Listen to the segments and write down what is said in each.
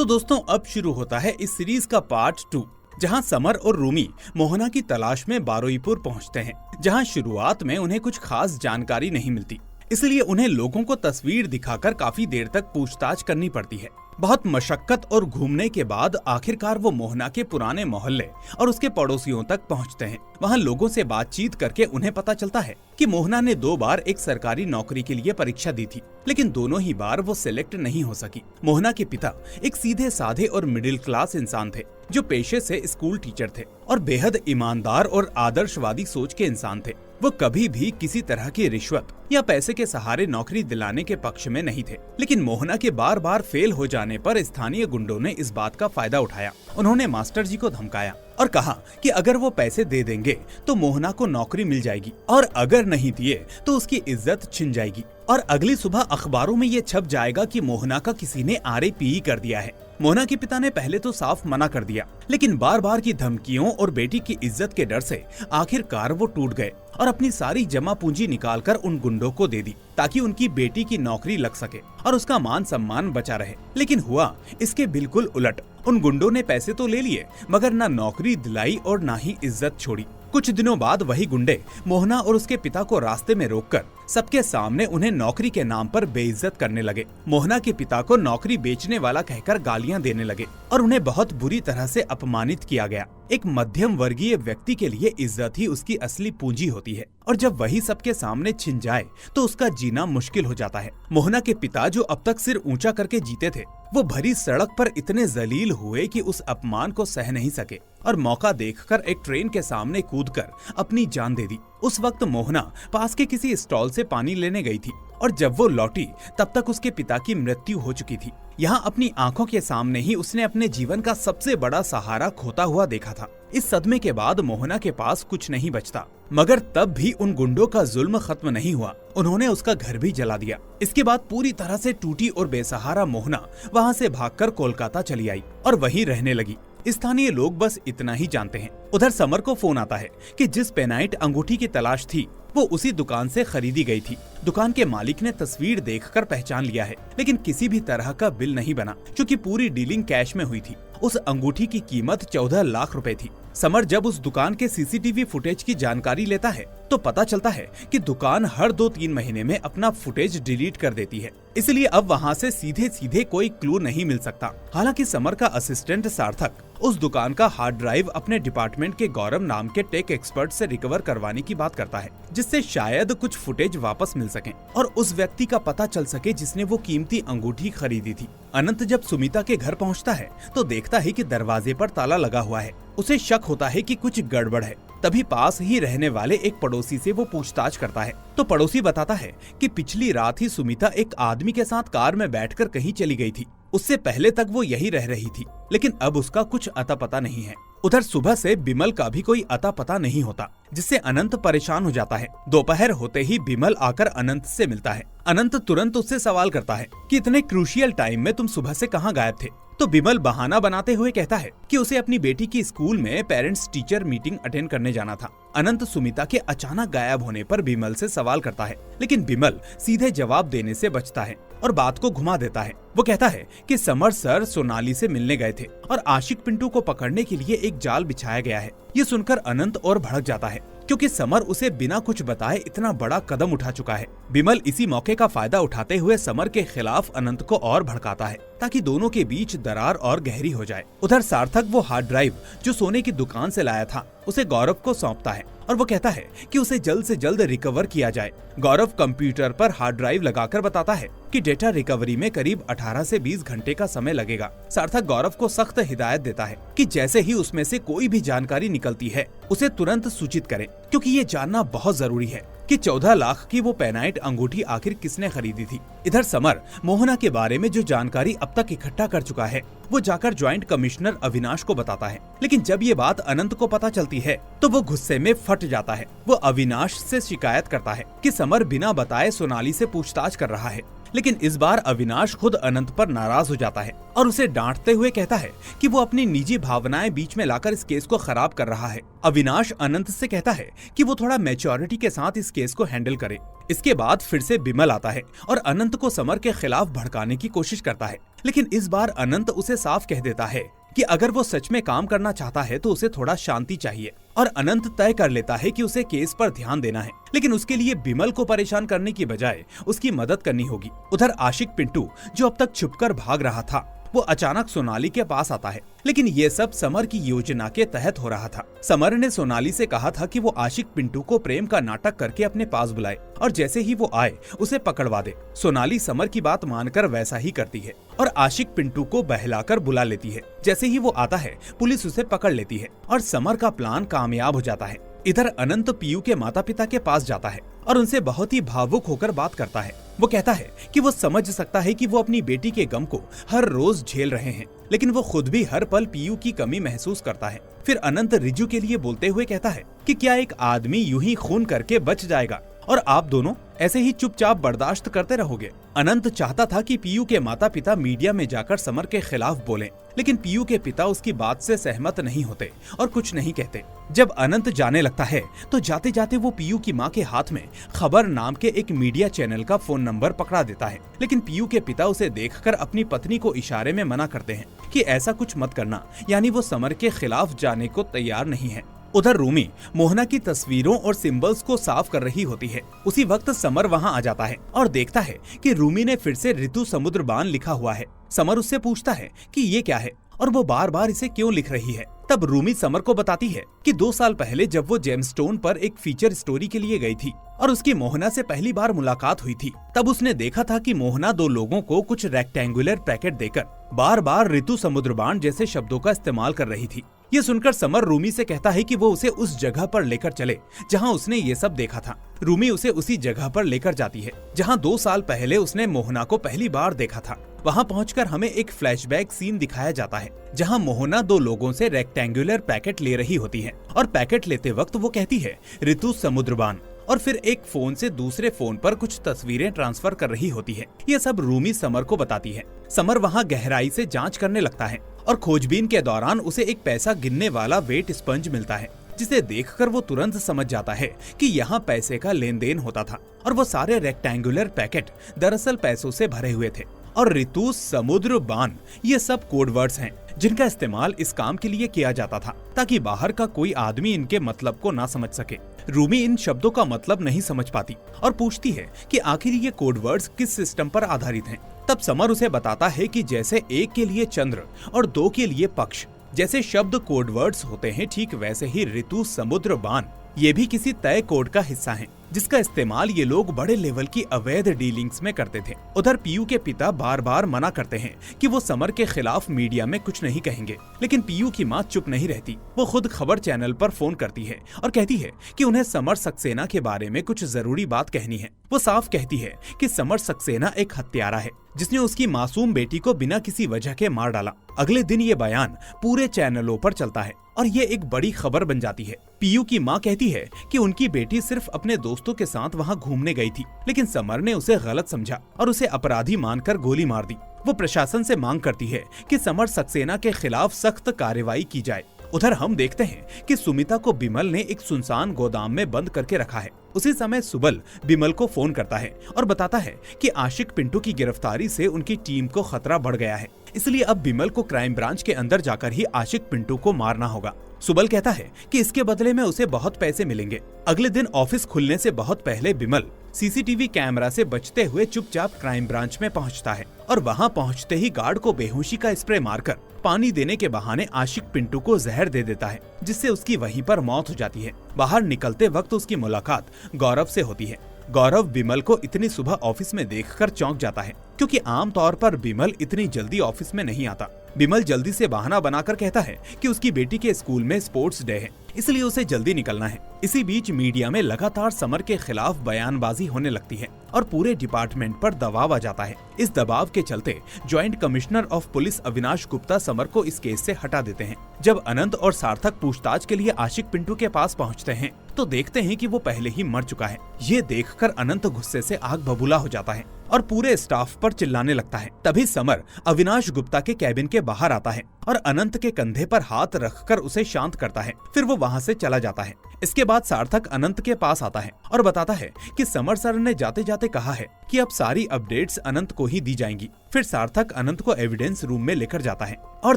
तो दोस्तों अब शुरू होता है इस सीरीज का पार्ट 2, जहां समर और रूमी मोहना की तलाश में बारुईपुर पहुंचते हैं, जहां शुरुआत में उन्हें कुछ खास जानकारी नहीं मिलती, इसलिए उन्हें लोगों को तस्वीर दिखाकर काफी देर तक पूछताछ करनी पड़ती है। बहुत मशक्कत और घूमने के बाद आखिरकार वो मोहना के पुराने मोहल्ले और उसके पड़ोसियों तक पहुंचते हैं। वहां लोगों से बातचीत करके उन्हें पता चलता है कि मोहना ने 2 बार एक सरकारी नौकरी के लिए परीक्षा दी थी, लेकिन दोनों ही बार वो सिलेक्ट नहीं हो सकी। मोहना के पिता एक सीधे साधे और मिडिल क्लास इंसान थे, जो पेशे से स्कूल टीचर थे और बेहद ईमानदार और आदर्शवादी सोच के इंसान थे। वो कभी भी किसी तरह की रिश्वत या पैसे के सहारे नौकरी दिलाने के पक्ष में नहीं थे, लेकिन मोहना के बार बार फेल हो जाने पर स्थानीय गुंडों ने इस बात का फायदा उठाया। उन्होंने मास्टर जी को धमकाया और कहा कि अगर वो पैसे दे देंगे तो मोहना को नौकरी मिल जाएगी और अगर नहीं दिए तो उसकी इज्जत छिन जाएगी और अगली सुबह अखबारों में ये छप जाएगा कि मोहना का किसी ने RIP कर दिया है। मोहना के पिता ने पहले तो साफ मना कर दिया, लेकिन बार बार की धमकियों और बेटी की इज्जत के डर से आखिरकार वो टूट गए और अपनी सारी जमा पूंजी निकालकर उन गुंडों को दे दी, ताकि उनकी बेटी की नौकरी लग सके और उसका मान सम्मान बचा रहे। लेकिन हुआ इसके बिल्कुल उलट। उन गुंडों ने पैसे तो ले लिए, मगर न नौकरी दिलाई और न ही इज्जत छोड़ी। कुछ दिनों बाद वही गुंडे मोहना और उसके पिता को रास्ते में रोककर सबके सामने उन्हें नौकरी के नाम पर बेइज्जत करने लगे। मोहना के पिता को नौकरी बेचने वाला कहकर गालियां देने लगे और उन्हें बहुत बुरी तरह से अपमानित किया गया। एक मध्यम वर्गीय व्यक्ति के लिए इज्जत ही उसकी असली पूंजी होती है, और जब वही सबके सामने छिन जाए तो उसका जीना मुश्किल हो जाता है। मोहना के पिता जो अब तक सिर ऊंचा करके जीते थे, वो भरी सड़क पर इतने जलील हुए कि उस अपमान को सह नहीं सके और मौका देखकर एक ट्रेन के सामने कूदकर अपनी जान दे दी। उस वक्त मोहना पास के किसी स्टॉल से पानी लेने गई थी और जब वो लौटी तब तक उसके पिता की मृत्यु हो चुकी थी। यहाँ अपनी आंखों के सामने ही उसने अपने जीवन का सबसे बड़ा सहारा खोता हुआ देखा था। इस सदमे के बाद मोहना के पास कुछ नहीं बचता, मगर तब भी उन गुंडों का जुल्म खत्म नहीं हुआ। उन्होंने उसका घर भी जला दिया। इसके बाद पूरी तरह से टूटी और बेसहारा मोहना वहाँ से भागकर कोलकाता चली आई और वहीं रहने लगी। स्थानीय लोग बस इतना ही जानते हैं। उधर समर को फोन आता है कि जिस पेनाइट अंगूठी की तलाश थी वो उसी दुकान से खरीदी गई थी। दुकान के मालिक ने तस्वीर देखकर पहचान लिया है, लेकिन किसी भी तरह का बिल नहीं बना, क्योंकि पूरी डीलिंग कैश में हुई थी। उस अंगूठी की कीमत 14 लाख रुपए थी। समर जब उस दुकान के CCTV फुटेज की जानकारी लेता है तो पता चलता है कि दुकान हर 2-3 महीने में अपना फुटेज डिलीट कर देती है, इसलिए अब वहाँ से सीधे सीधे कोई क्लू नहीं मिल सकता। हालांकि समर का असिस्टेंट सार्थक उस दुकान का हार्ड ड्राइव अपने डिपार्टमेंट के गौरव नाम के टेक एक्सपर्ट से रिकवर करवाने की बात करता है, जिससे शायद कुछ फुटेज वापस मिल सके और उस व्यक्ति का पता चल सके जिसने वो कीमती अंगूठी खरीदी थी। अनंत जब सुमिता के घर पहुंचता है तो देखता है कि दरवाजे पर ताला लगा हुआ है। उसे शक होता है कि कुछ गड़बड़ है। तभी पास ही रहने वाले एक पड़ोसी से वो पूछताछ करता है तो पड़ोसी बताता है कि पिछली रात ही सुमिता एक आदमी के साथ कार में बैठकर कहीं चली गई थी। उससे पहले तक वो यही रह रही थी, लेकिन अब उसका कुछ अता पता नहीं है। उधर सुबह से बिमल का भी कोई अता पता नहीं होता, जिससे अनंत परेशान हो जाता है। दोपहर होते ही बिमल आकर अनंत से मिलता है। अनंत तुरंत उससे सवाल करता है कि इतने क्रूशियल टाइम में तुम सुबह से कहाँ गायब थे? तो बिमल बहाना बनाते हुए कहता है कि उसे अपनी बेटी की स्कूल में पेरेंट्स टीचर मीटिंग अटेंड करने जाना था। अनंत सुमिता के अचानक गायब होने पर बिमल से सवाल करता है, लेकिन बिमल सीधे जवाब देने से बचता है और बात को घुमा देता है। वो कहता है कि समर सर सोनाली से मिलने गए थे और आशिक पिंटू को पकड़ने के लिए एक जाल बिछाया गया है। ये सुनकर अनंत और भड़क जाता है, क्योंकि समर उसे बिना कुछ बताए इतना बड़ा कदम उठा चुका है। बिमल इसी मौके का फायदा उठाते हुए समर के खिलाफ अनंत को और भड़काता है, ताकि दोनों के बीच दरार और गहरी हो जाए। उधर सार्थक वो हार्ड ड्राइव जो सोने की दुकान से लाया था उसे गौरव को सौंपता है और वो कहता है कि उसे जल्द से जल्द रिकवर किया जाए। गौरव कंप्यूटर पर हार्ड ड्राइव लगाकर बताता है कि डेटा रिकवरी में करीब 18 से 20 घंटे का समय लगेगा। सार्थक गौरव को सख्त हिदायत देता है कि जैसे ही उसमें से कोई भी जानकारी निकलती है उसे तुरंत सूचित करे, क्योंकि ये जानना बहुत जरूरी है कि 14 लाख की वो पेनाइट अंगूठी आखिर किसने खरीदी थी। इधर समर मोहना के बारे में जो जानकारी अब तक इकट्ठा कर चुका है वो जाकर ज्वाइंट कमिश्नर अविनाश को बताता है, लेकिन जब ये बात अनंत को पता चलती है तो वो गुस्से में फट जाता है। वो अविनाश से शिकायत करता है कि समर बिना बताए सोनाली से पूछताछ कर रहा है, लेकिन इस बार अविनाश खुद अनंत पर नाराज हो जाता है और उसे डांटते हुए कहता है कि वो अपनी निजी भावनाएं बीच में लाकर इस केस को खराब कर रहा है। अविनाश अनंत से कहता है कि वो थोड़ा मैच्योरिटी के साथ इस केस को हैंडल करे। इसके बाद फिर से बिमल आता है और अनंत को समर के खिलाफ भड़काने की कोशिश करता है, लेकिन इस बार अनंत उसे साफ कह देता है कि अगर वो सच में काम करना चाहता है तो उसे थोड़ा शांति चाहिए, और अनंत तय कर लेता है कि उसे केस पर ध्यान देना है, लेकिन उसके लिए बिमल को परेशान करने की बजाय उसकी मदद करनी होगी। उधर आशिक पिंटू, जो अब तक छुपकर भाग रहा था, वो अचानक सोनाली के पास आता है, लेकिन ये सब समर की योजना के तहत हो रहा था। समर ने सोनाली से कहा था कि वो आशिक पिंटू को प्रेम का नाटक करके अपने पास बुलाए और जैसे ही वो आए उसे पकड़वा दे। सोनाली समर की बात मानकर वैसा ही करती है और आशिक पिंटू को बहलाकर बुला लेती है। जैसे ही वो आता है पुलिस उसे पकड़ लेती है और समर का प्लान कामयाब हो जाता है। इधर अनंत पीयू के माता पिता के पास जाता है और उनसे बहुत ही भावुक होकर बात करता है। वो कहता है कि वो समझ सकता है कि वो अपनी बेटी के गम को हर रोज झेल रहे हैं, लेकिन वो खुद भी हर पल पीयू की कमी महसूस करता है। फिर अनंत रिजू के लिए बोलते हुए कहता है कि क्या एक आदमी यूं ही खून करके बच जाएगा और आप दोनों ऐसे ही चुपचाप बर्दाश्त करते रहोगे। अनंत चाहता था कि पीयू के माता पिता मीडिया में जाकर समर के खिलाफ बोलें, लेकिन पीयू के पिता उसकी बात से सहमत नहीं होते और कुछ नहीं कहते। जब अनंत जाने लगता है तो जाते जाते वो पीयू की मां के हाथ में खबर नाम के एक मीडिया चैनल का फोन नंबर पकड़ा देता है, लेकिन पीयू के पिता उसे देखकर अपनी पत्नी को इशारे में मना करते हैं कि ऐसा कुछ मत करना, यानी वो समर के खिलाफ जाने को तैयार नहीं है। उधर रूमी मोहना की तस्वीरों और सिंबल्स को साफ कर रही होती है। उसी वक्त समर वहां आ जाता है और देखता है कि रूमी ने फिर से ऋतु समुद्र बान लिखा हुआ है। समर उससे पूछता है कि ये क्या है और वो बार बार इसे क्यों लिख रही है। तब रूमी समर को बताती है कि 2 साल पहले जब वो जेमस्टोन पर एक फीचर स्टोरी के लिए गई थी और उसकी मोहना से पहली बार मुलाकात हुई थी, तब उसने देखा था कि मोहना 2 लोगों को कुछ रेक्टेंगुलर पैकेट देकर बार बार ऋतु समुद्रबाण जैसे शब्दों का इस्तेमाल कर रही थी। ये सुनकर समर रूमी से कहता है कि वो उसे उस जगह पर लेकर चले जहां उसने ये सब देखा था। रूमी उसे उसी जगह पर लेकर जाती है जहां 2 साल पहले उसने मोहना को पहली बार देखा था। वहां पहुंचकर हमें एक फ्लैशबैक सीन दिखाया जाता है जहां मोहना 2 लोगों से रेक्टेंगुलर पैकेट ले रही होती है और पैकेट लेते वक्त वो कहती है ऋतु समुद्रबान, और फिर एक फोन से दूसरे फोन पर कुछ तस्वीरें ट्रांसफर कर रही होती है। ये सब रूमी समर को बताती है। समर वहां गहराई से जांच करने लगता है और खोजबीन के दौरान उसे एक पैसा गिनने वाला वेट स्पंज मिलता है, जिसे देखकर वो तुरंत समझ जाता है कि यहाँ पैसे का लेन देन होता था और वो सारे रेक्टेंगुलर पैकेट दरअसल पैसों से भरे हुए थे। और ऋतु समुद्र बान ये सब कोड वर्ड्स हैं जिनका इस्तेमाल इस काम के लिए किया जाता था ताकि बाहर का कोई आदमी इनके मतलब को ना समझ सके। रूमी इन शब्दों का मतलब नहीं समझ पाती और पूछती है कि आखिर ये कोड वर्ड्स किस सिस्टम पर आधारित हैं। तब समर उसे बताता है कि जैसे 1 के लिए चंद्र और 2 के लिए पक्ष जैसे शब्द कोड वर्ड्स होते हैं, ठीक वैसे ही ऋतु समुद्र बान ये भी किसी तय कोड का हिस्सा हैं, जिसका इस्तेमाल ये लोग बड़े लेवल की अवैध डीलिंग्स में करते थे। उधर पीयू के पिता बार बार मना करते हैं कि वो समर के खिलाफ मीडिया में कुछ नहीं कहेंगे, लेकिन पीयू की मां चुप नहीं रहती। वो खुद खबर चैनल पर फोन करती है और कहती है कि उन्हें समर सक्सेना के बारे में कुछ जरूरी बात कहनी है। वो साफ कहती है कि समर सक्सेना एक हत्यारा है जिसने उसकी मासूम बेटी को बिना किसी वजह के मार डाला। अगले दिन ये बयान पूरे चैनलों पर चलता है और ये एक बड़ी खबर बन जाती है। पीयू की मां कहती है कि उनकी बेटी सिर्फ अपने दोस्तों के साथ वहां घूमने गई थी, लेकिन समर ने उसे गलत समझा और उसे अपराधी मानकर गोली मार दी। वो प्रशासन से मांग करती है कि समर सक्सेना के खिलाफ सख्त कार्रवाई की जाए। उधर हम देखते हैं कि सुमिता को बिमल ने एक सुनसान गोदाम में बंद करके रखा है। उसी समय सुबल बिमल को फोन करता है और बताता है कि आशिक पिंटू की गिरफ्तारी से उनकी टीम को खतरा बढ़ गया है, इसलिए अब बिमल को क्राइम ब्रांच के अंदर जाकर ही आशिक पिंटू को मारना होगा। सुबल कहता है कि इसके बदले में उसे बहुत पैसे मिलेंगे। अगले दिन ऑफिस खुलने से बहुत पहले बिमल सीसीटीवी कैमरा से बचते हुए चुपचाप क्राइम ब्रांच में पहुंचता है और वहां पहुंचते ही गार्ड को बेहोशी का स्प्रे मारकर पानी देने के बहाने आशिक पिंटू को जहर दे देता है, जिससे उसकी वहीं पर मौत हो जाती है। बाहर निकलते वक्त उसकी मुलाकात गौरव से होती है। गौरव बिमल को इतनी सुबह ऑफिस में देखकर चौंक जाता है, क्योंकि आमतौर पर बिमल इतनी जल्दी ऑफिस में नहीं आता। बिमल जल्दी से बहाना बनाकर कहता है कि उसकी बेटी के स्कूल में स्पोर्ट्स डे है, इसलिए उसे जल्दी निकलना है। इसी बीच मीडिया में लगातार समर के खिलाफ बयानबाजी होने लगती है और पूरे डिपार्टमेंट पर दबाव आ जाता है। इस दबाव के चलते joint commissioner of police Avinash Gupta summer को इस केस से हटा देते हैं। जब अनंत और सार्थक पूछताछ के लिए आशिक पिंटू के पास पहुंचते हैं तो देखते हैं कि वो पहले ही मर चुका है। ये देखकर अनंत गुस्से से आग बबूला हो जाता है और पूरे स्टाफ पर चिल्लाने लगता है। तभी समर अविनाश गुप्ता के कैबिन के बाहर आता है और अनंत के कंधे पर हाथ रखकर उसे शांत करता है। फिर वो वहाँ से चला जाता है। इसके बाद सार्थक अनंत के पास आता है और बताता है कि समर सर ने जाते जाते कहा है कि अब सारी अपडेट्स अनंत को ही दी जाएंगी। फिर सार्थक अनंत को एविडेंस रूम में लेकर जाता है और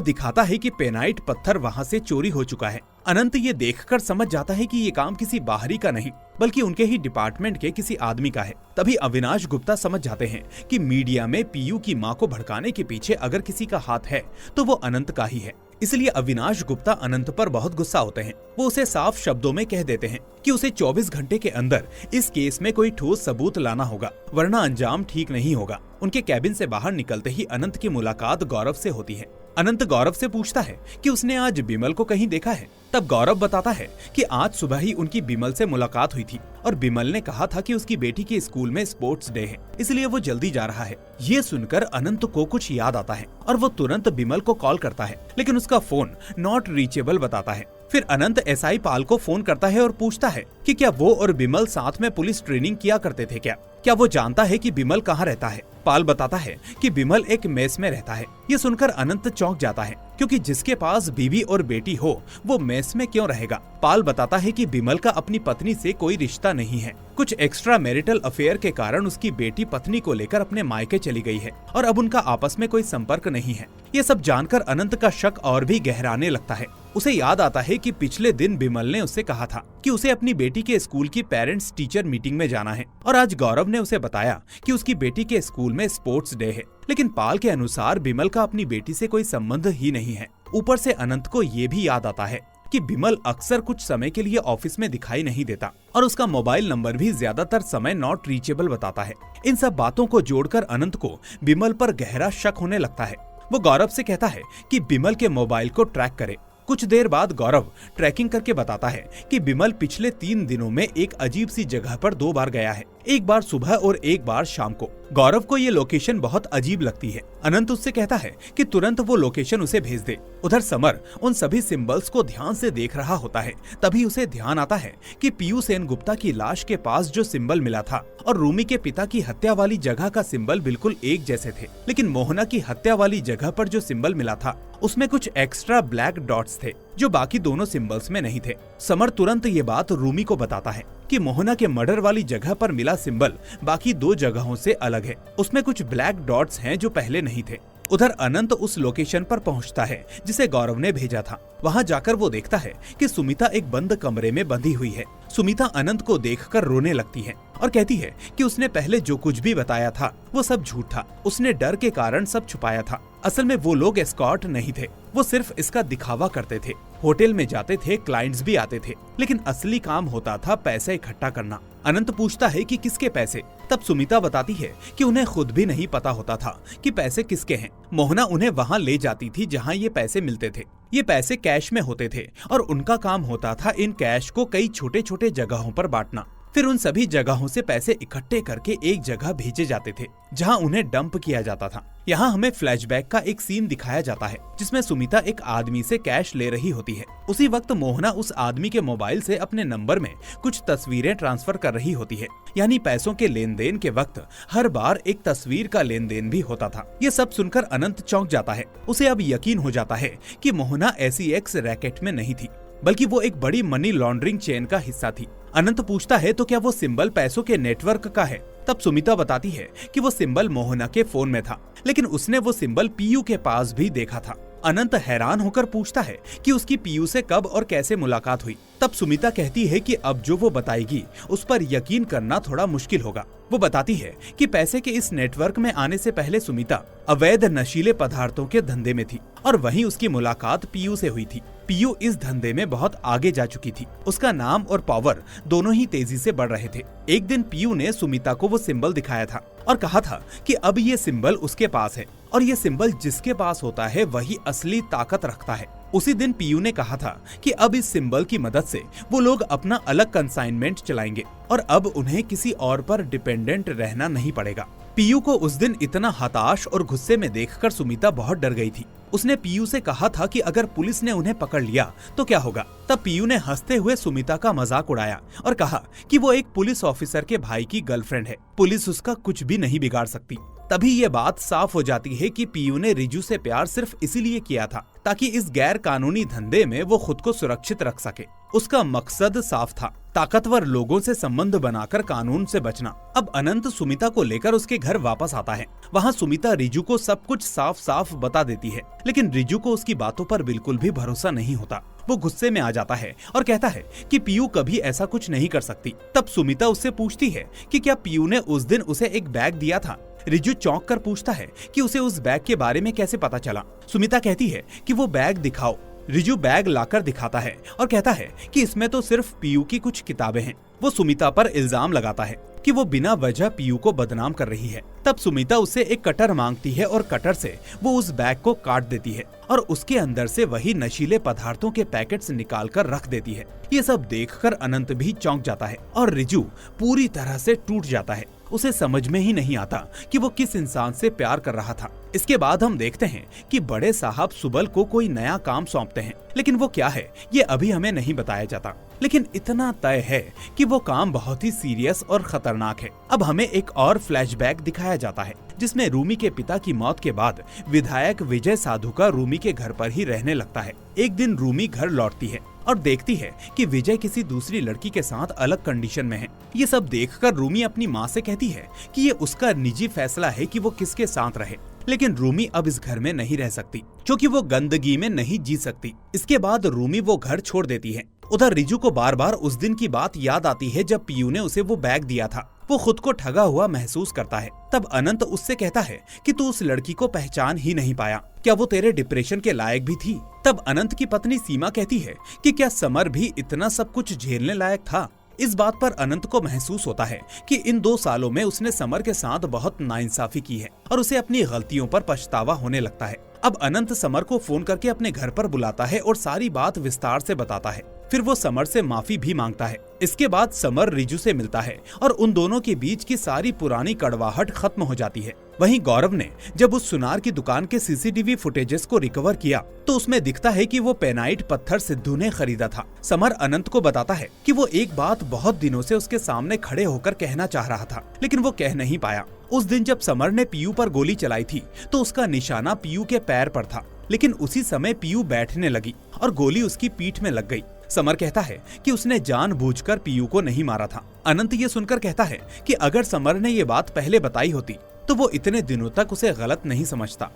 दिखाता है कि पेनाइट पत्थर वहाँ से चोरी हो चुका है। अनंत ये देखकर समझ जाता है कि ये काम किसी बाहरी का नहीं बल्कि उनके ही डिपार्टमेंट के किसी आदमी का है। तभी अविनाश गुप्ता समझ जाते हैं कि मीडिया में पीयू की मां को भड़काने के पीछे अगर किसी का हाथ है तो वो अनंत का ही है। इसलिए अविनाश गुप्ता अनंत पर बहुत गुस्सा होते हैं। वो उसे साफ शब्दों में कह देते हैं कि उसे 24 घंटे के अंदर इस केस में कोई ठोस सबूत लाना होगा, वरना अंजाम ठीक नहीं होगा। उनके कैबिन से बाहर निकलते ही अनंत की मुलाकात गौरव से होती है। अनंत गौरव से पूछता है कि उसने आज बिमल को कहीं देखा है। तब गौरव बताता है कि आज सुबह ही उनकी बिमल से मुलाकात हुई थी और बिमल ने कहा था कि उसकी बेटी के स्कूल में स्पोर्ट्स डे है, इसलिए वो जल्दी जा रहा है। ये सुनकर अनंत को कुछ याद आता है और वो तुरंत बिमल को कॉल करता है, लेकिन उसका फोन नॉट रीचेबल बताता है। फिर अनंत एसआई पाल को फोन करता है और पूछता है कि क्या वो और बिमल साथ में पुलिस ट्रेनिंग किया करते थे क्या वो जानता है कि बिमल कहाँ रहता है। पाल बताता है कि बिमल एक मेस में रहता है। ये सुनकर अनंत चौंक जाता है, क्योंकि जिसके पास बीवी और बेटी हो वो मेस में क्यों रहेगा। पाल बताता है कि बिमल का अपनी पत्नी से कोई रिश्ता नहीं है। कुछ एक्स्ट्रा मैरिटल अफेयर के कारण उसकी बेटी पत्नी को लेकर अपने मायके चली गई है और अब उनका आपस में कोई संपर्क नहीं है। ये सब जानकर अनंत का शक और भी गहराने लगता है। उसे याद आता है कि पिछले दिन बिमल ने उससे कहा था कि उसे अपनी बेटी के स्कूल की पेरेंट्स टीचर मीटिंग में जाना है और आज गौरव ने उसे बताया कि उसकी बेटी के स्कूल में स्पोर्ट्स डे है। लेकिन पाल के अनुसार बिमल का अपनी बेटी से कोई संबंध ही नहीं है। ऊपर से अनंत को ये भी याद आता है कि बिमल अक्सर कुछ समय के लिए ऑफिस में दिखाई नहीं देता और उसका मोबाइल नंबर भी ज्यादातर समय नॉट रीचेबल बताता है। इन सब बातों को जोड़कर अनंत को बिमल पर गहरा शक होने लगता है। वो गौरव से कहता है कि बिमल के मोबाइल को ट्रैक करे। कुछ देर बाद गौरव ट्रैकिंग करके बताता है कि बिमल पिछले 3 दिनों में एक अजीब सी जगह पर 2 बार गया है, एक बार सुबह और एक बार शाम को। गौरव को ये लोकेशन बहुत अजीब लगती है। अनंत उससे कहता है कि तुरंत वो लोकेशन उसे भेज दे। उधर समर उन सभी सिंबल्स को ध्यान से देख रहा होता है। तभी उसे ध्यान आता है कि पीयू सेन गुप्ता की लाश के पास जो सिंबल मिला था और रूमी के पिता की हत्या वाली जगह का सिंबल बिल्कुल एक जैसे थे, लेकिन मोहना की हत्या वाली जगह पर जो सिंबल मिला था उसमें कुछ एक्स्ट्रा ब्लैक डॉट्स थे जो बाकी दोनों सिंबल्स में नहीं थे। समर तुरंत ये बात रूमी को बताता है कि मोहना के मर्डर वाली जगह पर मिला सिंबल बाकी 2 जगहों से अलग है, उसमें कुछ ब्लैक डॉट्स हैं जो पहले नहीं थे। उधर अनंत उस लोकेशन पर पहुंचता है जिसे गौरव ने भेजा था। वहां जाकर वो देखता है कि सुमिता एक बंद कमरे में बंधी हुई है। सुमिता अनंत को देखकर रोने लगती है और कहती है कि उसने पहले जो कुछ भी बताया था वो सब झूठ था, उसने डर के कारण सब छुपाया था। असल में वो लोग एस्कॉर्ट नहीं थे, वो सिर्फ इसका दिखावा करते थे। होटल में जाते थे, क्लाइंट्स भी आते थे, लेकिन असली काम होता था पैसे इकट्ठा करना। अनंत पूछता है कि किसके पैसे। तब सुमिता बताती है कि उन्हें खुद भी नहीं पता होता था कि पैसे किसके हैं। मोहना उन्हें वहां ले जाती थी जहां ये पैसे मिलते थे। ये पैसे कैश में होते थे और उनका काम होता था इन कैश को कई छोटे छोटे जगहों पर बांटना। फिर उन सभी जगहों से पैसे इकट्ठे करके एक जगह भेजे जाते थे जहां उन्हें डंप किया जाता था। यहाँ हमें फ्लैशबैक का एक सीन दिखाया जाता है जिसमें सुमिता एक आदमी से कैश ले रही होती है। उसी वक्त मोहना उस आदमी के मोबाइल से अपने नंबर में कुछ तस्वीरें ट्रांसफर कर रही होती है, यानी पैसों के लेन देन के वक्त हर बार एक तस्वीर का लेन देन भी होता था। ये सब सुनकर अनंत चौंक जाता है। उसे अब यकीन हो जाता है कि मोहना SEX रैकेट में नहीं थी, बल्कि वो एक बड़ी मनी लॉन्ड्रिंग चेन का हिस्सा थी। अनंत पूछता है तो क्या वो सिंबल पैसों के नेटवर्क का है। तब सुमिता बताती है कि वो सिंबल मोहना के फोन में था, लेकिन उसने वो सिंबल पीयू के पास भी देखा था। अनंत हैरान होकर पूछता है कि उसकी पीयू से कब और कैसे मुलाकात हुई। तब सुमिता कहती है कि अब जो वो बताएगी उस पर यकीन करना थोड़ा मुश्किल होगा। वो बताती है कि पैसे के इस नेटवर्क में आने से पहले सुमिता अवैध नशीले पदार्थों के धंधे में थी और वहीं उसकी मुलाकात पीयू से हुई थी। पीयू इस धंधे में बहुत आगे जा चुकी थी। उसका नाम और पावर दोनों ही तेजी से बढ़ रहे थे। एक दिन पीयू ने सुमिता को वो सिंबल दिखाया था और कहा था कि अब ये सिंबल उसके पास है और ये सिंबल जिसके पास होता है वही असली ताकत रखता है। उसी दिन पीयू ने कहा था कि अब इस सिंबल की मदद से वो लोग अपना अलग कंसाइनमेंट चलाएंगे और अब उन्हें किसी और पर डिपेंडेंट रहना नहीं पड़ेगा। पीयू को उस दिन इतना हताश और गुस्से में देखकर सुमिता बहुत डर गई थी। उसने पीयू से कहा था कि अगर पुलिस ने उन्हें पकड़ लिया तो क्या होगा। तब पीयू ने हंसते हुए सुमिता का मजाक उड़ाया और कहा कि वो एक पुलिस ऑफिसर के भाई की गर्लफ्रेंड है, पुलिस उसका कुछ भी नहीं बिगाड़ सकती। तभी ये बात साफ हो जाती है कि पीयू ने रिजू से प्यार सिर्फ इसीलिए किया था ताकि इस गैर कानूनी धंधे में वो खुद को सुरक्षित रख सके। उसका मकसद साफ था, ताकतवर लोगों से संबंध बनाकर कानून से बचना। अब अनंत सुमिता को लेकर उसके घर वापस आता है। वहाँ सुमिता रिजू को सब कुछ साफ साफ बता देती है, लेकिन रिजू को उसकी बातों पर बिल्कुल भी भरोसा नहीं होता। वो गुस्से में आ जाता है और कहता है कि पीयू कभी ऐसा कुछ नहीं कर सकती। तब सुमिता उससे पूछती है कि क्या पीयू ने उस दिन उसे एक बैग दिया था। रिजू चौंक कर पूछता है कि उसे उस बैग के बारे में कैसे पता चला। सुमिता कहती है कि वो बैग दिखाओ। रिजू बैग लाकर दिखाता है और कहता है कि इसमें तो सिर्फ पीयू की कुछ किताबें हैं। वो सुमिता पर इल्जाम लगाता है कि वो बिना वजह पीयू को बदनाम कर रही है। तब सुमिता उससे एक कटर मांगती है और कटर से वो उस बैग को काट देती है और उसके अंदर से वही नशीले पदार्थों के पैकेट्स निकाल कर रख देती है। ये सब देखकर अनंत भी चौंक जाता है और रिजू पूरी तरह से टूट जाता है। उसे समझ में ही नहीं आता कि वो किस इंसान से प्यार कर रहा था। इसके बाद हम देखते हैं कि बड़े साहब सुबल को कोई नया काम सौंपते हैं, लेकिन वो क्या है ये अभी हमें नहीं बताया जाता। लेकिन इतना तय है कि वो काम बहुत ही सीरियस और खतरनाक है। अब हमें एक और फ्लैशबैक दिखाया जाता है जिसमें रूमी के पिता की मौत के बाद विधायक विजय साधु का रूमी के घर पर ही रहने लगता है। एक दिन रूमी घर लौटती है और देखती है कि विजय किसी दूसरी लड़की के साथ अलग कंडीशन में है। ये सब देखकर रूमी अपनी माँ से कहती है कि ये उसका निजी फैसला है कि वो किसके साथ रहे, लेकिन रूमी अब इस घर में नहीं रह सकती क्योंकि वो गंदगी में नहीं जी सकती। इसके बाद रूमी वो घर छोड़ देती है। उधर रिजू को बार बार उस दिन की बात याद आती है जब पीयू ने उसे वो बैग दिया था। वो खुद को ठगा हुआ महसूस करता है। तब अनंत उससे कहता है कि तू उस लड़की को पहचान ही नहीं पाया, क्या वो तेरे डिप्रेशन के लायक भी थी। तब अनंत की पत्नी सीमा कहती है कि क्या समर भी इतना सब कुछ झेलने लायक था। इस बात पर अनंत को महसूस होता है कि इन 2 सालों में उसने समर के साथ बहुत नाइंसाफी की है और उसे अपनी गलतियों पर पछतावा होने लगता है। अब अनंत समर को फोन करके अपने घर पर बुलाता है और सारी बात विस्तार से बताता है। फिर वो समर से माफी भी मांगता है। इसके बाद समर रिजू से मिलता है और उन दोनों के बीच की सारी पुरानी कड़वाहट खत्म हो जाती है। वहीं गौरव ने जब उस सुनार की दुकान के सीसीटीवी फुटेजेस को रिकवर किया तो उसमें दिखता है कि वो पेनाइट पत्थर सिद्धू ने खरीदा था। समर अनंत को बताता है कि वो एक बात बहुत दिनों से उसके सामने खड़े होकर कहना चाह रहा था, लेकिन वो कह नहीं पाया। उस दिन जब समर ने पीयू पर गोली चलाई थी तो उसका निशाना पीयू के पैर पर था, लेकिन उसी समय पीयू बैठने लगी और गोली उसकी पीठ में लग गई। समर कहता है कि उसने जानबूझकर पीयू को नहीं मारा था। अनंत ये सुनकर कहता है कि अगर समर ने ये बात पहले बताई होती तो वो इतने दिनों तक उसे गलत नहीं समझता।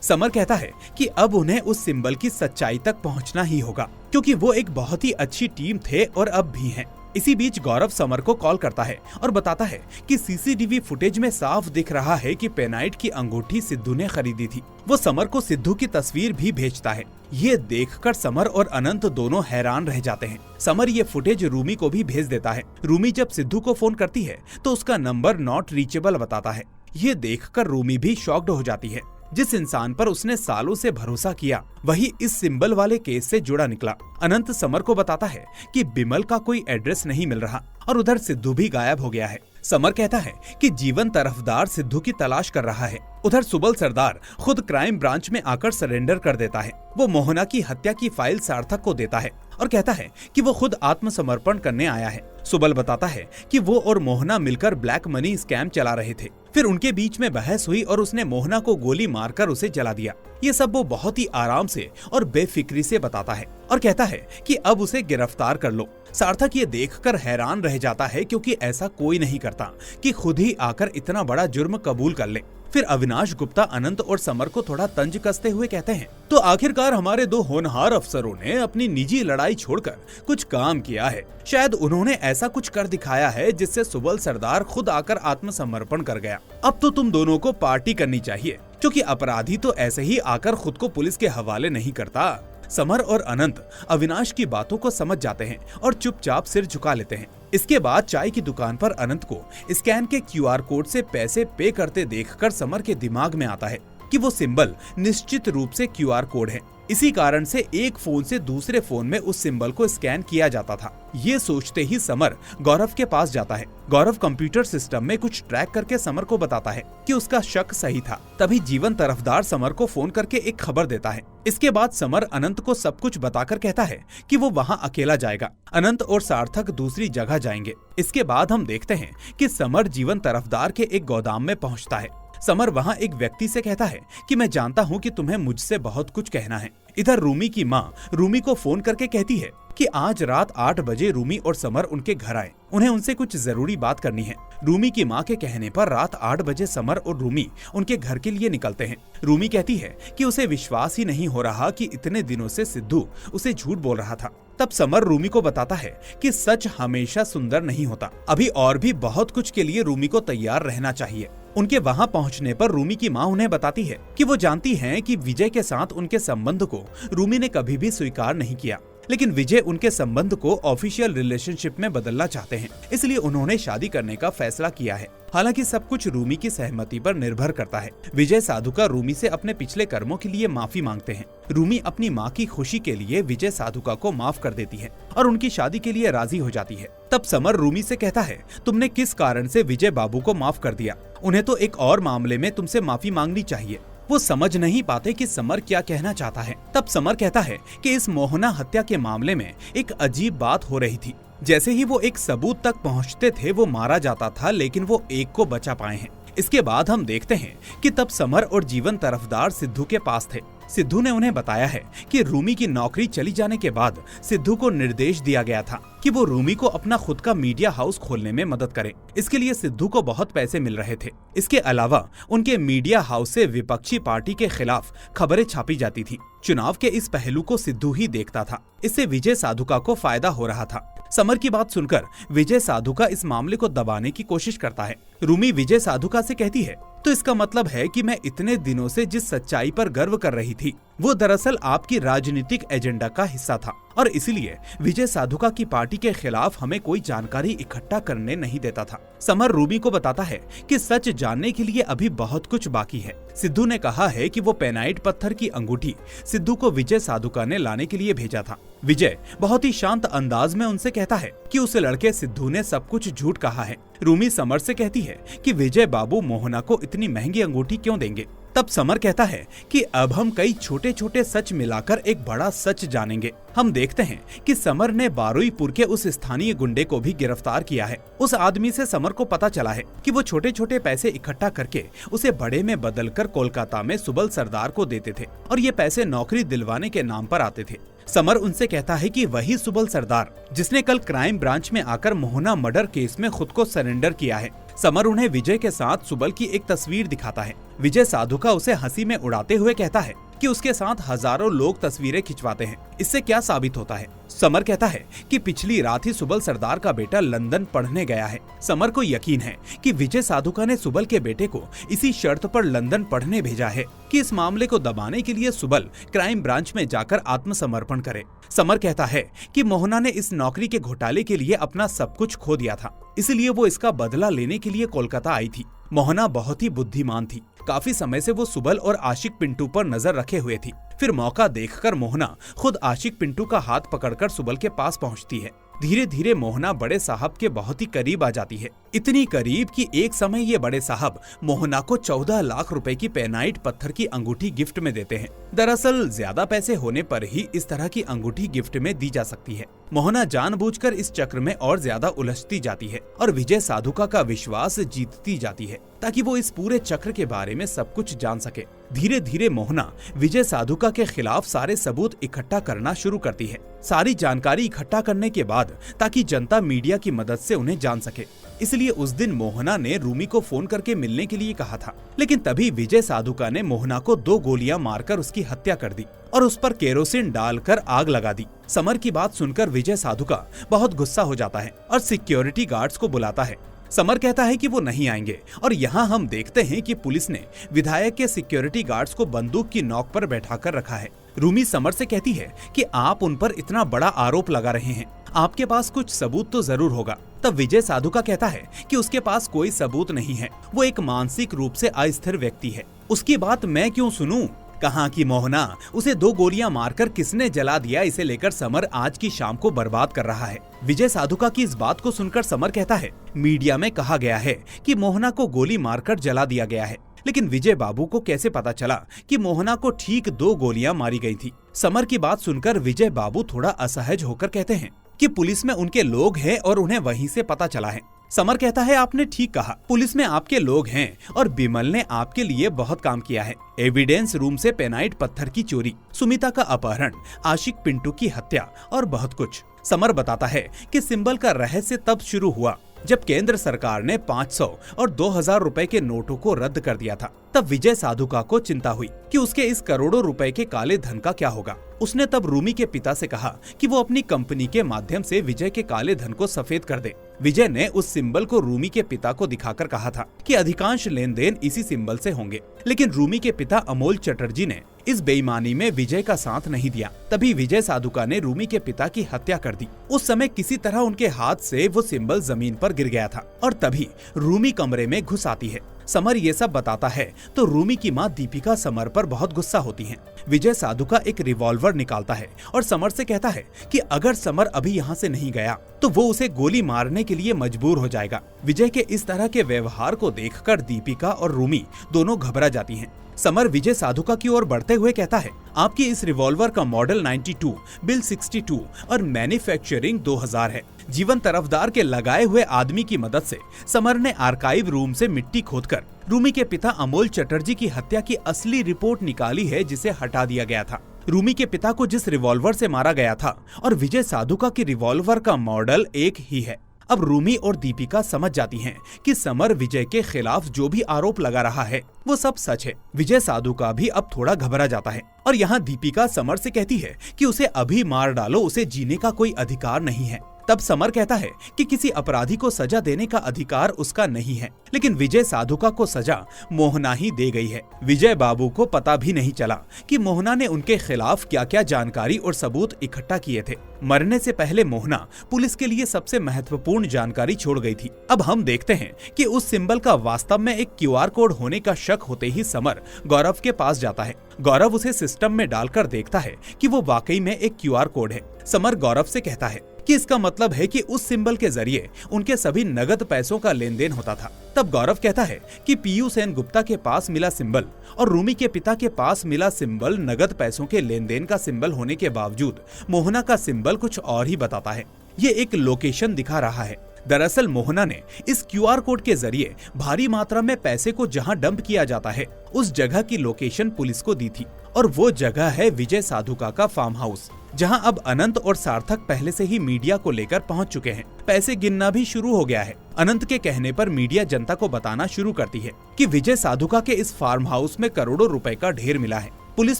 समर कहता है कि अब उन्हें उस सिंबल की सच्चाई तक पहुंचना ही होगा क्योंकि वो एक बहुत ही अच्छी टीम थे और अब भी हैं। इसी बीच गौरव समर को कॉल करता है और बताता है कि सीसीटीवी फुटेज में साफ दिख रहा है कि पेनाइट की अंगूठी सिद्धू ने खरीदी थी। वो समर को सिद्धू की तस्वीर भी भेजता है। ये देखकर समर और अनंत दोनों हैरान रह जाते हैं। समर ये फुटेज रूमी को भी भेज देता है। रूमी जब सिद्धू को फोन करती है तो उसका नंबर नॉट रीचेबल बताता है। ये देखकर रूमी भी शॉक्ड हो जाती है। जिस इंसान पर उसने सालों से भरोसा किया वही इस सिंबल वाले केस से जुड़ा निकला। अनंत समर को बताता है कि बिमल का कोई एड्रेस नहीं मिल रहा और उधर सिद्धू भी गायब हो गया है। समर कहता है कि जीवन तरफदार सिद्धू की तलाश कर रहा है। उधर सुबल सरदार खुद क्राइम ब्रांच में आकर सरेंडर कर देता है। वो मोहना की हत्या की फाइल सार्थक को देता है और कहता है कि वो खुद आत्मसमर्पण करने आया है। सुबल बताता है कि वो और मोहना मिलकर ब्लैक मनी स्कैम चला रहे थे। फिर उनके बीच में बहस हुई और उसने मोहना को गोली मारकर उसे जला दिया। ये सब वो बहुत ही आराम से और बेफिक्री से बताता है और कहता है कि अब उसे गिरफ्तार कर लो। सार्थक ये देखकर हैरान रह जाता है क्योंकि ऐसा कोई नहीं करता कि खुद ही आकर इतना बड़ा जुर्म कबूल कर ले। फिर अविनाश गुप्ता अनंत और समर को थोड़ा तंज कसते हुए कहते हैं, तो आखिरकार हमारे 2 होनहार अफसरों ने अपनी निजी लड़ाई छोड़कर कुछ काम किया है। शायद उन्होंने ऐसा कुछ कर दिखाया है जिससे सुबल सरदार खुद आकर आत्मसमर्पण कर गया। अब तो तुम दोनों को पार्टी करनी चाहिए क्योंकि अपराधी तो ऐसे ही आकर खुद को पुलिस के हवाले नहीं करता। समर और अनंत अविनाश की बातों को समझ जाते हैं और चुपचाप सिर झुका लेते हैं। इसके बाद चाय की दुकान पर अनंत को स्कैन के क्यूआर कोड से पैसे पे करते देखकर समर के दिमाग में आता है कि वो सिंबल निश्चित रूप से क्यूआर कोड है। इसी कारण से एक फोन से दूसरे फोन में उस सिंबल को स्कैन किया जाता था। ये सोचते ही समर गौरव के पास जाता है। गौरव कंप्यूटर सिस्टम में कुछ ट्रैक करके समर को बताता है कि उसका शक सही था। तभी जीवन तरफदार समर को फोन करके एक खबर देता है। इसके बाद समर अनंत को सब कुछ बताकर कहता है कि वो वहाँ अकेला जाएगा। अनंत और सार्थक दूसरी जगह जाएंगे। इसके बाद हम देखते हैं कि समर जीवन तरफदार के एक गोदाम में पहुँचता है। समर वहाँ एक व्यक्ति से कहता है कि मैं जानता हूँ कि तुम्हें मुझसे बहुत कुछ कहना है। इधर रूमी की माँ रूमी को फोन करके कहती है कि आज रात 8 बजे रूमी और समर उनके घर आए, उन्हें उनसे कुछ जरूरी बात करनी है। रूमी की माँ के कहने पर रात 8 बजे समर और रूमी उनके घर के लिए निकलते हैं। रूमी कहती है कि उसे विश्वास ही नहीं हो रहा कि इतने दिनों से सिद्धू उसे झूठ बोल रहा था। तब समर रूमी को बताता है कि सच हमेशा सुंदर नहीं होता, अभी और भी बहुत कुछ के लिए रूमी को तैयार रहना चाहिए। उनके वहां पहुंचने पर रूमी की मां उन्हें बताती है कि वो जानती हैं कि विजय के साथ उनके संबंध को रूमी ने कभी भी स्वीकार नहीं किया, लेकिन विजय उनके संबंध को ऑफिशियल रिलेशनशिप में बदलना चाहते हैं, इसलिए उन्होंने शादी करने का फैसला किया है। हालांकि सब कुछ रूमी की सहमति पर निर्भर करता है। विजय साधुका रूमी से अपने पिछले कर्मों के लिए माफी मांगते हैं। रूमी अपनी माँ की खुशी के लिए विजय साधुका को माफ कर देती है और उनकी शादी के लिए राजी हो जाती है। तब समर रूमी से कहता है, तुमने किस कारण से विजय बाबू को माफ कर दिया? उन्हें तो एक और मामले में तुमसे माफी मांगनी चाहिए। वो समझ नहीं पाते कि समर क्या कहना चाहता है। तब समर कहता है कि इस मोहना हत्या के मामले में एक अजीब बात हो रही थी। जैसे ही वो एक सबूत तक पहुंचते थे वो मारा जाता था, लेकिन वो एक को बचा पाए हैं। इसके बाद हम देखते हैं कि तब समर और जीवन तरफदार सिद्धू के पास थे। सिद्धू ने उन्हें बताया है कि रूमी की नौकरी चली जाने के बाद सिद्धू को निर्देश दिया गया था कि वो रूमी को अपना खुद का मीडिया हाउस खोलने में मदद करे। इसके लिए सिद्धू को बहुत पैसे मिल रहे थे। इसके अलावा उनके मीडिया हाउस से विपक्षी पार्टी के खिलाफ खबरें छापी जाती थी। चुनाव के इस पहलू को सिद्धू ही देखता था। इससे विजय साधुका को फायदा हो रहा था। समर की बात सुनकर विजय साधुका इस मामले को दबाने की कोशिश करता है। रूमी विजय साधुका से कहती है, तो इसका मतलब है कि मैं इतने दिनों से जिस सच्चाई पर गर्व कर रही थी वो दरअसल आपकी राजनीतिक एजेंडा का हिस्सा था और इसलिए विजय साधुका की पार्टी के खिलाफ हमें कोई जानकारी इकट्ठा करने नहीं देता था। समर रूमी को बताता है कि सच जानने के लिए अभी बहुत कुछ बाकी है। सिद्धू ने कहा है कि वो पेनाइट पत्थर की अंगूठी सिद्धू को विजय साधुका ने लाने के लिए भेजा था। विजय बहुत ही शांत अंदाज में उनसे कहता है कि उस लड़के सिद्धू ने सब कुछ झूठ कहा है। रूमी समर से कहती है कि विजय बाबू मोहना को इतनी महंगी अंगूठी क्यों देंगे। तब समर कहता है कि अब हम कई छोटे छोटे सच मिलाकर एक बड़ा सच जानेंगे। हम देखते हैं कि समर ने बारुईपुर के उस स्थानीय गुंडे को भी गिरफ्तार किया है। उस आदमी से समर को पता चला है कि वो छोटे छोटे पैसे इकट्ठा करके उसे बड़े में बदलकर कोलकाता में सुबल सरदार को देते थे और ये पैसे नौकरी दिलवाने के नाम पर आते थे। समर उनसे कहता है कि वही सुबल सरदार जिसने कल क्राइम ब्रांच में आकर मोहना मर्डर केस में खुद को सरेंडर किया है। समर उन्हें विजय के साथ सुबल की एक तस्वीर दिखाता है। विजय साधुका उसे हंसी में उड़ाते हुए कहता है कि उसके साथ हजारों लोग तस्वीरें खिंचवाते हैं, इससे क्या साबित होता है। समर कहता है कि पिछली रात ही सुबल सरदार का बेटा लंदन पढ़ने गया है। समर को यकीन है कि विजय साधुका ने सुबल के बेटे को इसी शर्त पर लंदन पढ़ने भेजा है कि इस मामले को दबाने के लिए सुबल क्राइम ब्रांच में जाकर आत्मसमर्पण करे। समर कहता है कि मोहना ने इस नौकरी के घोटाले के लिए अपना सब कुछ खो दिया था, इसलिए वो इसका बदला लेने के लिए कोलकाता आई थी। मोहना बहुत ही बुद्धिमान थी। काफी समय से वो सुबल और आशिक पिंटू पर नजर रखे हुए थी। फिर मौका देखकर मोहना खुद आशिक पिंटू का हाथ पकड़कर सुबल के पास पहुंचती है। धीरे धीरे मोहना बड़े साहब के बहुत ही करीब आ जाती है, इतनी करीब कि एक समय ये बड़े साहब मोहना को 14 लाख रुपए की पेनाइट पत्थर की अंगूठी गिफ्ट में देते हैं। दरअसल ज्यादा पैसे होने पर ही इस तरह की अंगूठी गिफ्ट में दी जा सकती है। मोहना जानबूझकर इस चक्र में और ज्यादा उलझती जाती है और विजय साधुका का विश्वास जीतती जाती है ताकि वो इस पूरे चक्र के बारे में सब कुछ जान सके। धीरे धीरे मोहना विजय साधुका के खिलाफ सारे सबूत इकट्ठा करना शुरू करती है, सारी जानकारी इकट्ठा करने के बाद, ताकि जनता मीडिया की मदद से उन्हें जान सके। इसलिए उस दिन मोहना ने रूमी को फोन करके मिलने के लिए कहा था, लेकिन तभी विजय साधुका ने मोहना को 2 गोलियां मारकर उसकी हत्या कर दी और उस पर केरोसिन डालकर आग लगा दी। समर की बात सुनकर विजय साधुका बहुत गुस्सा हो जाता है और सिक्योरिटी गार्ड्स को बुलाता है। समर कहता है कि वो नहीं आएंगे और यहाँ हम देखते हैं कि पुलिस ने विधायक के सिक्योरिटी गार्ड्स को बंदूक की नोक पर बैठाकर रखा है। रूमी समर से कहती है कि आप उन पर इतना बड़ा आरोप लगा रहे हैं, आपके पास कुछ सबूत तो जरूर होगा। तब विजय साधुका कहता है कि उसके पास कोई सबूत नहीं है, वो एक मानसिक रूप से अस्थिर व्यक्ति है, उसकी बात मैं क्यों सुनूं? कहाँ की मोहना, उसे 2 गोलियां मारकर किसने जला दिया, इसे लेकर समर आज की शाम को बर्बाद कर रहा है। विजय साधुका की इस बात को सुनकर समर कहता है, मीडिया में कहा गया है कि मोहना को गोली मारकर जला दिया गया है, लेकिन विजय बाबू को कैसे पता चला कि मोहना को ठीक 2 गोलियां मारी गई थी। समर की बात सुनकर विजय बाबू थोड़ा असहज होकर कहते हैं कि पुलिस में उनके लोग हैं और उन्हें वहीं से पता चला है। समर कहता है, आपने ठीक कहा, पुलिस में आपके लोग हैं और बिमल ने आपके लिए बहुत काम किया है। एविडेंस रूम से पेनाइट पत्थर की चोरी, सुमिता का अपहरण, आशिक पिंटू की हत्या और बहुत कुछ। समर बताता है कि सिंबल का रहस्य तब शुरू हुआ जब केंद्र सरकार ने 500 और 2000 रुपए के नोटों को रद्द कर दिया था। तब विजय साधुका को चिंता हुई कि उसके इस करोड़ों रुपए के काले धन का क्या होगा। उसने तब रूमी के पिता से कहा कि वो अपनी कंपनी के माध्यम से विजय के काले धन को सफेद कर दे। विजय ने उस सिंबल को रूमी के पिता को दिखाकर कहा था कि अधिकांश लेन देन इसी सिंबल से होंगे, लेकिन रूमी के पिता अमोल चटर्जी ने इस बेईमानी में विजय का साथ नहीं दिया। तभी विजय साधुका ने रूमी के पिता की हत्या कर दी। उस समय किसी तरह उनके हाथ से वो सिंबल जमीन पर गिर गया था और तभी रूमी कमरे में घुस आती है। समर ये सब बताता है तो रूमी की माँ दीपिका समर पर बहुत गुस्सा होती है। विजय साधुका एक रिवॉल्वर निकालता है और समर से कहता है कि अगर समर अभी यहाँ से नहीं गया तो वो उसे गोली मारने के लिए मजबूर हो जाएगा। विजय के इस तरह के व्यवहार को देखकर दीपिका और रूमी दोनों घबरा जाती हैं। समर विजय साधुका की ओर बढ़ते हुए कहता है, आपकी इस रिवॉल्वर का मॉडल 92, बिल 62 और मैन्युफैक्चरिंग 2000 है। जीवन तरफदार के लगाए हुए आदमी की मदद से समर ने आर्काइव रूम से मिट्टी खोदकर रूमी के पिता अमोल चटर्जी की हत्या की असली रिपोर्ट निकाली है, जिसे हटा दिया गया था। रूमी के पिता को जिस रिवॉल्वर से मारा गया था और विजय साधुका की रिवॉल्वर का मॉडल एक ही है। अब रूमी और दीपिका समझ जाती हैं कि समर विजय के खिलाफ जो भी आरोप लगा रहा है वो सब सच है। विजय साधुका भी अब थोड़ा घबरा जाता है और यहाँ दीपिका समर से कहती है कि उसे अभी मार डालो, उसे जीने का कोई अधिकार नहीं है। तब समर कहता है कि किसी अपराधी को सजा देने का अधिकार उसका नहीं है, लेकिन विजय साधुका को सजा मोहना ही दे गई है। विजय बाबू को पता भी नहीं चला कि मोहना ने उनके खिलाफ क्या क्या जानकारी और सबूत इकट्ठा किए थे। मरने से पहले मोहना पुलिस के लिए सबसे महत्वपूर्ण जानकारी छोड़ गई थी। अब हम देखते हैं कि उस सिंबल का वास्तव में एक QR कोड होने का शक होते ही समर गौरव के पास जाता है। गौरव उसे सिस्टम में डालकर देखता है कि वो वाकई में एक QR कोड है। समर गौरव से कहता है कि इसका मतलब है कि उस सिंबल के जरिए उनके सभी नगद पैसों का लेन देन होता था। तब गौरव कहता है कि पीयू सेन गुप्ता के पास मिला सिंबल और रूमी के पिता के पास मिला सिंबल नगद पैसों के लेन देन का सिंबल होने के बावजूद मोहना का सिंबल कुछ और ही बताता है। ये एक लोकेशन दिखा रहा है। दरअसल मोहना ने इस QR कोड के जरिए भारी मात्रा में पैसे को जहां डंप किया जाता है उस जगह की लोकेशन पुलिस को दी थी और वो जगह है विजय साधुका का फार्म हाउस, जहां अब अनंत और सार्थक पहले से ही मीडिया को लेकर पहुंच चुके हैं। पैसे गिनना भी शुरू हो गया है। अनंत के कहने पर मीडिया जनता को बताना शुरू करती है कि विजय साधुका के इस फार्म हाउस में करोड़ों रुपए का ढेर मिला है। पुलिस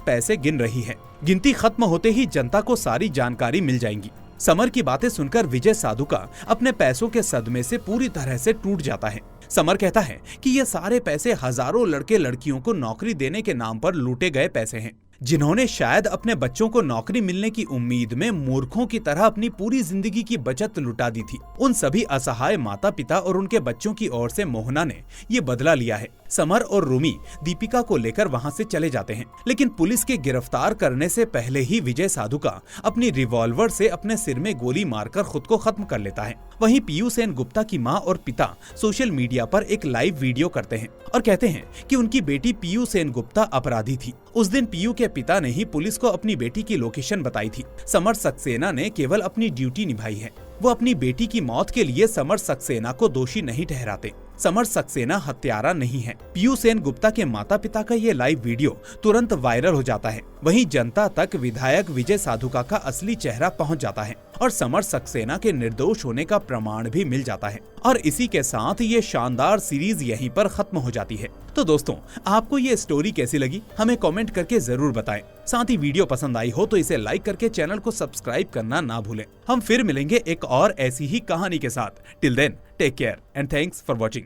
पैसे गिन रही है। गिनती खत्म होते ही जनता को सारी जानकारी मिल जाएगी। समर की बातें सुनकर विजय साधुका अपने पैसों के सदमे से पूरी तरह से टूट जाता है। समर कहता है कि ये सारे पैसे हजारों लड़के लड़कियों को नौकरी देने के नाम पर लूटे गए पैसे हैं, जिन्होंने शायद अपने बच्चों को नौकरी मिलने की उम्मीद में मूर्खों की तरह अपनी पूरी जिंदगी की बचत लुटा दी थी। उन सभी असहाय माता पिता और उनके बच्चों की ओर से मोहना ने ये बदला लिया है। समर और रूमी दीपिका को लेकर वहां से चले जाते हैं, लेकिन पुलिस के गिरफ्तार करने से पहले ही विजय साधुका अपनी रिवॉल्वर से अपने सिर में गोली मारकर खुद को खत्म कर लेता है। वहीं पीयू सेन गुप्ता की मां और पिता सोशल मीडिया पर एक लाइव वीडियो करते हैं और कहते हैं कि उनकी बेटी पीयू सेन गुप्ता अपराधी थी। उस दिन पीयू के पिता ने ही पुलिस को अपनी बेटी की लोकेशन बताई थी। समर सक्सेना ने केवल अपनी ड्यूटी निभाई है। वो अपनी बेटी की मौत के लिए समर सक्सेना को दोषी नहीं ठहराते। समर सक्सेना हत्यारा नहीं है। पीयू सेन गुप्ता के माता पिता का ये लाइव वीडियो तुरंत वायरल हो जाता है। वहीं जनता तक विधायक विजय साधुका का असली चेहरा पहुंच जाता है और समर सक्सेना के निर्दोष होने का प्रमाण भी मिल जाता है। और इसी के साथ ये शानदार सीरीज यहीं पर खत्म हो जाती है। तो दोस्तों, आपको ये स्टोरी कैसी लगी हमें कमेंट करके जरूर बताएं। साथ ही वीडियो पसंद आई हो तो इसे लाइक करके चैनल को सब्सक्राइब करना ना भूलें। हम फिर मिलेंगे एक और ऐसी ही कहानी के साथ। Till then take care and thanks for watching.